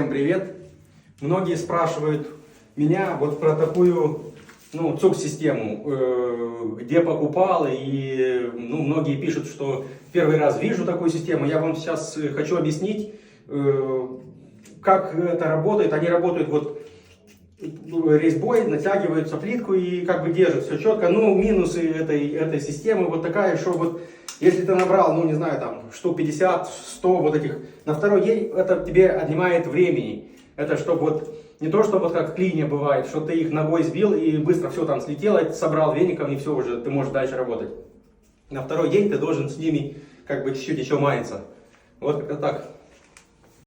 Всем привет! Многие спрашивают меня вот про такую ЦУК-систему, где покупал, и многие пишут, что первый раз вижу такую систему. Я вам сейчас хочу объяснить, как это работает. Они работают вот резьбой, натягиваются плитку и как бы держат все четко. Но минусы этой системы вот такая, что вот если ты набрал, не знаю, там, штук 50, 100 вот этих, на второй день это тебе отнимает времени. Это чтобы вот, не то, что вот как в клине бывает, что ты их ногой сбил и быстро все там слетело, собрал веником и все уже, ты можешь дальше работать. На второй день ты должен с ними как бы чуть-чуть еще маяться. Вот как-то так.